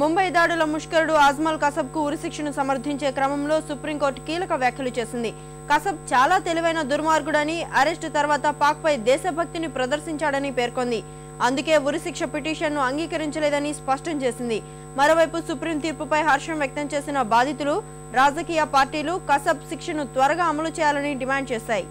ముంబై దాడుల ముష్కరుడు అజ్మల్ కసబ్కు ఉరిశిక్షను సమర్థించే క్రమంలో సుప్రీంకోర్టు కీలక వ్యాఖ్యలు చేసింది. కసబ్ చాలా తెలివైన దుర్మార్గుడని, అరెస్టు తర్వాత పాక్పై దేశభక్తిని ప్రదర్శించాడని పేర్కొంది. అందుకే ఉరిశిక్ష పిటిషన్ను అంగీకరించలేదని స్పష్టం చేసింది. మరోవైపు సుప్రీం తీర్పుపై హర్షం వ్యక్తం చేసిన బాధితులు, రాజకీయ పార్టీలు కసబ్ శిక్షను త్వరగా అమలు చేయాలని డిమాండ్ చేశాయి.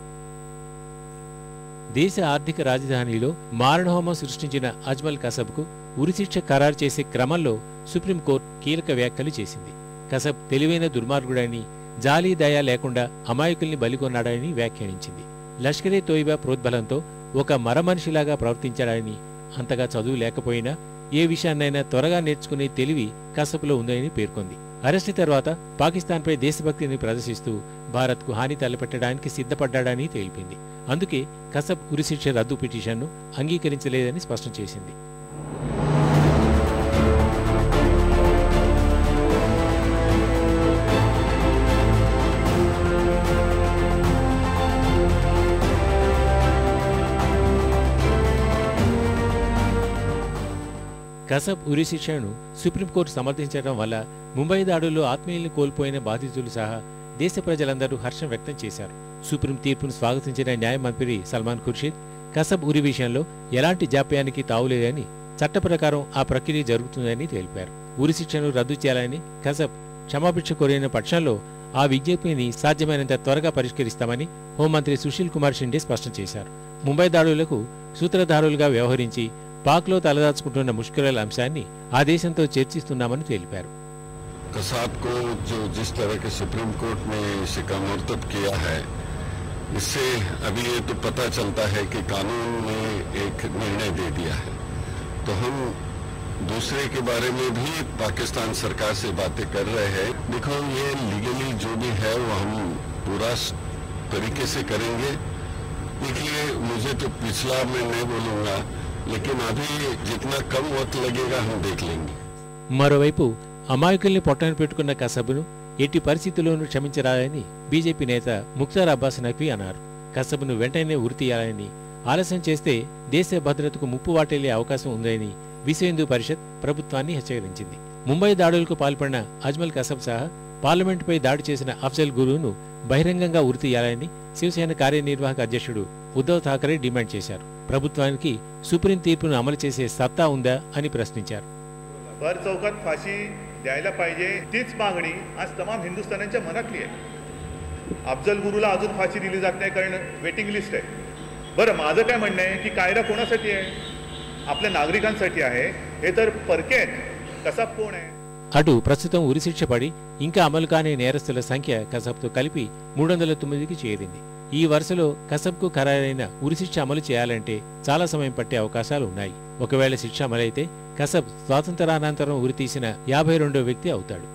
దేశ ఆర్థిక రాజధానిలో మారణహోమం సృష్టించిన అజ్మల్ కసబ్కు ఉరిశిక్ష ఖరారు చేసే క్రమంలో సుప్రీంకోర్టు కీలక వ్యాఖ్యలు చేసింది. కసబ్ తెలివైన దుర్మార్గుడని, జాలీ దయా లేకుండా అమాయకుల్ని బలికొన్నాడని వ్యాఖ్యానించింది. లష్కరే తోయిబా ప్రోద్బలంతో ఒక మరమనిషిలాగా ప్రవర్తించాడని, అంతగా చదువు లేకపోయినా ఏ విషయాన్నైనా త్వరగా నేర్చుకునే తెలివి కసబ్లో ఉందని పేర్కొంది. అరెస్టు తర్వాత పాకిస్తాన్పై దేశభక్తిని ప్రదర్శిస్తూ భారత్కు హాని తలపెట్టడానికి సిద్ధపడ్డాడని తెలిపింది. అందుకే కసబ్ ఉరిశిక్ష రద్దు పిటిషన్ను అంగీకరించలేదని స్పష్టం చేసింది. కసబ్ ఉరిశిక్షను సుప్రీంకోర్టు సమర్థించడం వల్ల ముంబై దాడుల్లో ఆత్మీయుల్ని కోల్పోయిన బాధితులు సహా దేశ ప్రజలందరూ హర్షం వ్యక్తం చేశారు. సుప్రీం తీర్పును స్వాగతించిన న్యాయమంత్రి సల్మాన్ ఖుర్షీద్ కసబ్ ఉరి విషయంలో ఎలాంటి జాప్యానికి తావులేదని, చట్ట ప్రకారం ఆ ప్రక్రియ జరుగుతుందని తెలిపారు. ఉరిశిక్షను రద్దు చేయాలని కసబ్ క్షమాభిక్ష కోరిన పక్షంలో ఆ విజ్ఞప్తిని సాధ్యమైనంత త్వరగా పరిష్కరిస్తామని హోంమంత్రి సుశీల్ కుమార్ షిండే స్పష్టం చేశారు. ముంబై దాడులకు సూత్రధారులుగా వ్యవహరించి పాక్లో తలదాచుకుంటున్న ముష్కరుల అంశాన్ని ఆ దేశంతో చర్చిస్తున్నామని తెలిపారు. कसाब को जो जिस तरह के सुप्रीम कोर्ट ने शिकामोर्तब किया है, इससे अभी ये तो पता चलता है कि कानून ने एक निर्णय दे दिया है। तो हम दूसरे के बारे में भी पाकिस्तान सरकार से बातें कर रहे हैं। देखो, ये लीगली जो भी है वो हम पूरा तरीके से करेंगे। देखिए, मुझे तो पिछला मैं नहीं बोलूँगा, लेकिन अभी जितना कम वक्त लगेगा हम देख लेंगे। మరోవైపు అమాయకుల్ని పొట్టన పెట్టుకున్న కసబ్ను ఎట్టి పరిస్థితుల్లోనూ క్షమించరాలని బీజేపీ నేత ముఖ్తార్ అబ్బాస్ నఖ్వీ అన్నారు. కసబ్ను వెంటనే ఉరితీయాలని, ఆలస్యం చేస్తే దేశ భద్రతకు ముప్పు వాటిల్లే అవకాశం ఉందని విశ్వ హిందూ పరిషత్ ప్రభుత్వాన్ని హెచ్చరించింది. ముంబై దాడులకు పాల్పడిన అజ్మల్ కసబ్ సహా పార్లమెంటుపై దాడి చేసిన అఫ్జల్ గురును బహిరంగంగా ఉరితీయాలని శివసేన కార్యనిర్వాహక అధ్యక్షుడు ఉద్ధవ్ ఠాకరే డిమాండ్ చేశారు. ప్రభుత్వానికి సుప్రీం తీర్పును అమలు చేసే సత్తా ఉందా అని ప్రశ్నించారు. भर चौकात फाशी द्यायला पाहिजे तीच मागणी आज तमाम हिंदुस्थानांच्या मनातली आहे. अफजल गुरुला अजून फाशी दिली जात नाही कारण वेटिंग लिस्ट आहे. बरं, माझं काय म्हणणं आहे की कायदा कोणासाठी आहे? आपल्या नागरिकांसाठी आहे. हे तर परके आहेत. कसाब कोण आहे? అటు ప్రస్తుతం ఉరిశిక్ష పడి ఇంకా అమలు కాని నేరస్తుల సంఖ్య కసబ్తో కలిపి 309కి చేరింది. ఈ వరుసలో కసబ్కు ఖరారైన ఉరిశిక్ష అమలు చేయాలంటే చాలా సమయం పట్టే అవకాశాలు ఉన్నాయి. ఒకవేళ శిక్ష అమలైతే కసబ్ స్వాతంత్రానంతరం ఉరితీసిన 52వ వ్యక్తి అవుతాడు.